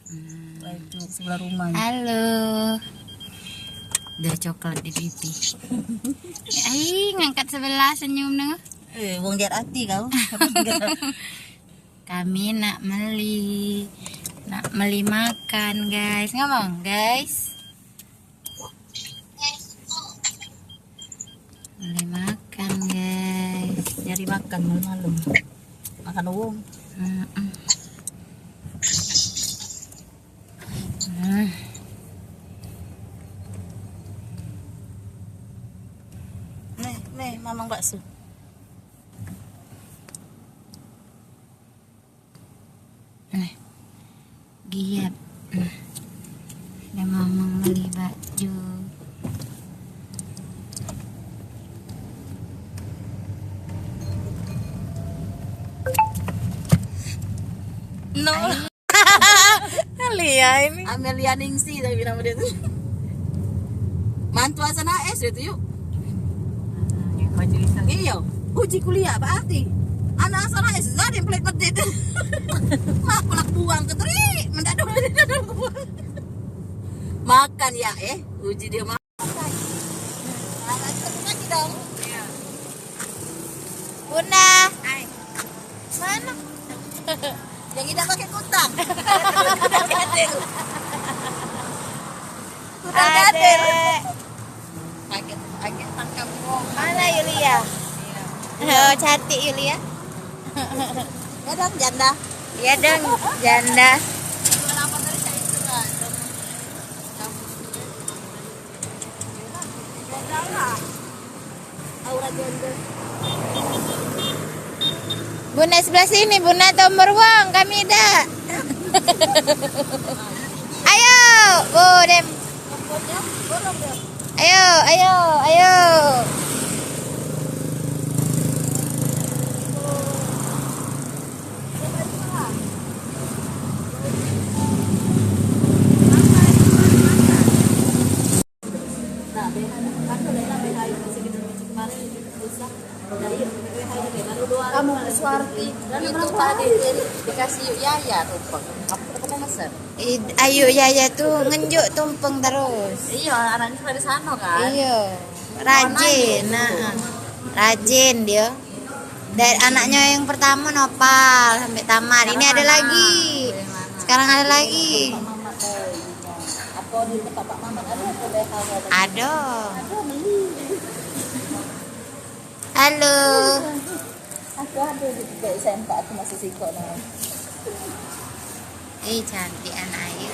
Itu sebelah rumah. Halo. Udah coklat di pipi. Ngangkat sebelah senyum neng. Wong jar hati kau. Kami nak beli makan guys. Ngomong guys. Beli makan guys. Nyari makan malam-malam. Makan uang. Nih, mamang bakso. Giat. Ada mamang beli baju. No. Alia ini. Amelia Ningsi tapi nama dia tuh. Mantu asana S itu yuk. Iya, uji kuliah berarti. Anak asana S ada yang pelit medit. Mak pelak buang ke teri, mendadak buang. Makan ya uji dia makan. Lagi dong. Bunda. Mana? Yang tidak pakai kutang. Kutang gader. Agak tangkap kok. Mana Yulia? Oh, cantik Yulia. Ya dong janda. Iya dong, janda. Apa tadi saya istirahat? Janda. Aura janda. Bunda sebelah sini, Bunda tombor uang, kami dah. Ayo, Dem. Ayo. Kamu Suarti itu tadi dikasih yuk Yaya tumpeng. Kamu pernah pesan? Ayo Yaya tuh ngenjuk tumpeng terus. Iya, anaknya pada sana kan. Iya, rajin. Rajin dia. Dan anaknya yang pertama nopal sampai tamat. Ini ada lagi. Sekarang ada lagi. Apa di tempat Pak Mamat ada atau BH? Ada. Beli. Halo. Aku ada juga SMP aku masih siko nah. Cantik anak Ayu.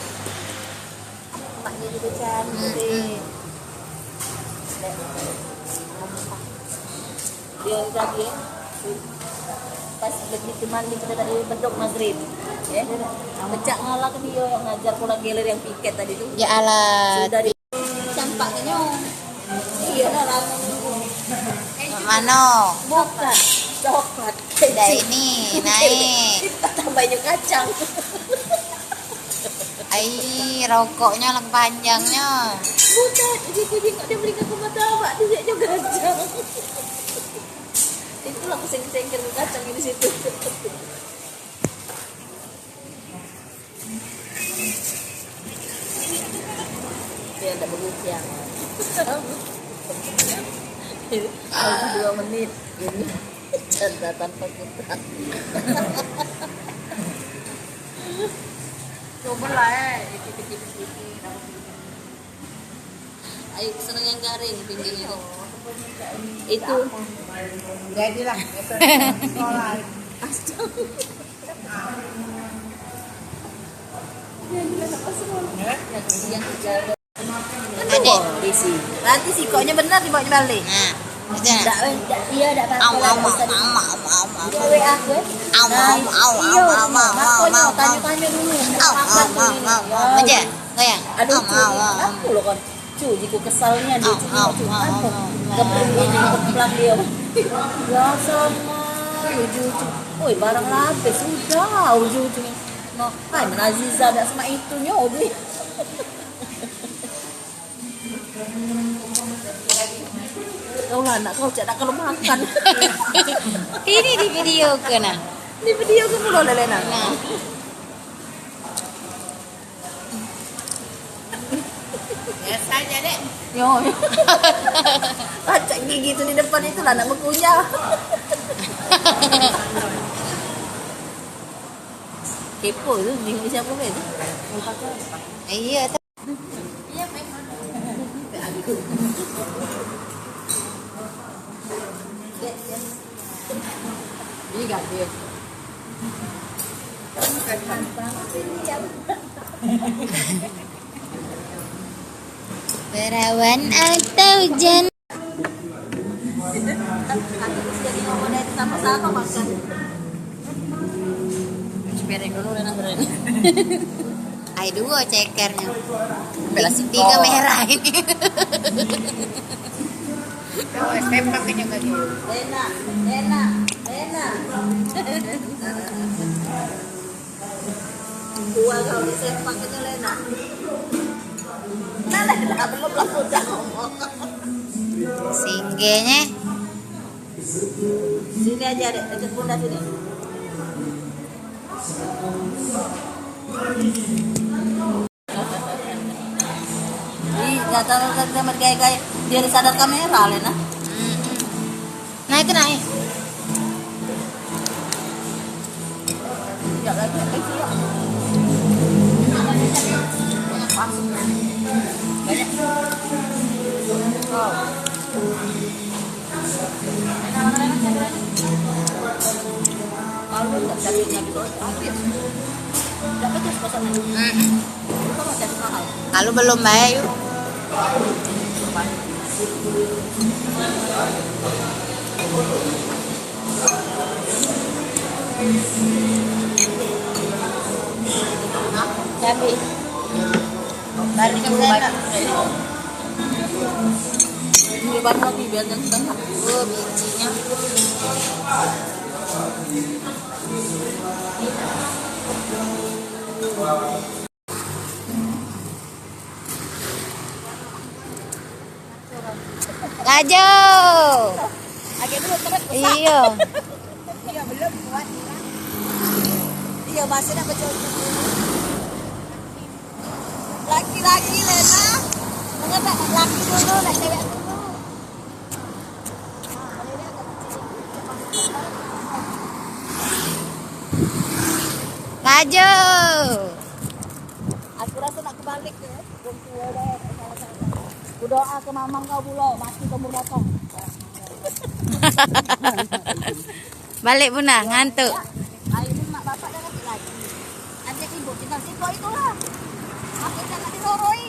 Paknya juga cantik. Dia tadi pas begitu mandi kita tadi bedok maghrib pecah ngalah ke dia yang ngajar pulang geler yang piket tadi tuh Ya Allah. sudah di campaknya nyong iya lah Mano? bukan coklat Udah ini naik. kita tambahin kacang Rokoknya lagi panjangnya. bukan gitu dia beli ke martabak dia juga kacang itu lah sengker kacang di situ. Dia ada begitu ya. 2 menit ini janda tanpa kita. Coba lah dikit-dikit. Ayo seneng yang garing pinggir itu Jadilah sekolah. yang kerja disi nanti sikonya benar dibawa balik iya tidak apa-apa tanya dulu aja goyang. aduh aku loh kan jika kesalnya dia keplang dia ya sama woi barang lapis sudah ujung-ujungnya ngapain Aziza tidak sama itunya obli kau lah anak kau cak kalau makan Ini di video ke nah. di video kamu lo lelena Nah. Tanya deh. Yo. Acak gigi itu di depan itu lah anak bekunya. Kepo itu bingung siapa itu. Iya tuh. Iya, Pak. Ini ganti. Perawan atau jan. Jadi ngomong dari sama-sama makan. Piring dulu Lena beren. Ayo dua cekernya. Belas Tiga merah ini. Oh, SMP pakainya kayak gitu. Lena. Dua kau di sepak itu Lena. Nah, Lena belum udah ngomong. Singgenya. Sini aja deh, dekat bunda sini. Ih, nggak tahu kan kayak dia sadar kamera Lena. Naik ke naik. Ya lagi, iya. Banyak pasir. Banyak. Oh. Kalau nggak carinya gitu, habis. Dapat terus pesanan. Itu masih ada mahal. Kalau belum bayar yuk. Cabai. Balik ke sana. Ini baru lagi biar yang setengah. Oh, bijinya. Lajo. Agak dulu terus. Iya. Iya, belum kuat. Iya masih dapat cocok. Laki-laki Lena. Mengapa laki dulu dan cewek dulu? Lajo. Aku rasa nak kebalik ya. Tua dah. Berdoa ke mamang kau pula, mati kamu datang. Balik Bunda, ngantuk. Ayo ni mak bapak dah kasih lagi. Ajak ibu tinggal situ itulah. Aku jangan diroroi.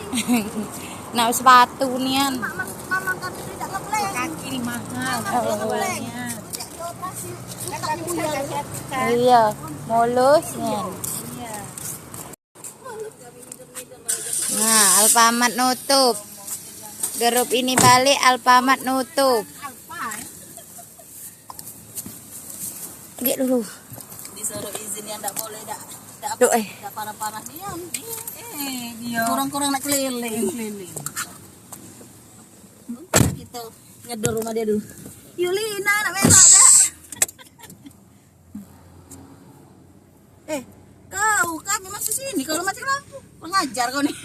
Nak sepatu nian. Mamang kami tidak ngebleng. Kaki ini mahal. Tidak ngebleng. Tidak dioperasi. Kan buyar. Iya, mulus nian. Nah, Alfamart nutup. Grup ini balik, Alfamart nutup. Gak dulu. Disuruh izin yang tak boleh tak Duh, tak parah-parah diam. Dia. Kurang-kurang nak keliling. Kita ngedor rumah dia dulu. Yulina nak merah dah. Kau kami masuk sini kalau mati lampu. Pengajar kau nih.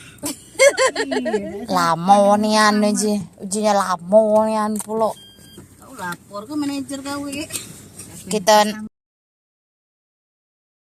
Lamo nian aja. Ujinya lamo nian pulo. Kau lapor ke manajer kau. Kita